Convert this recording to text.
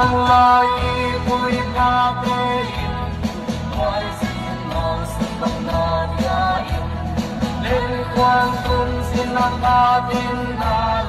mang lại vui ca tê ngoài xin nào xin bằng na bia lên khoan cùng xin lang ca tin na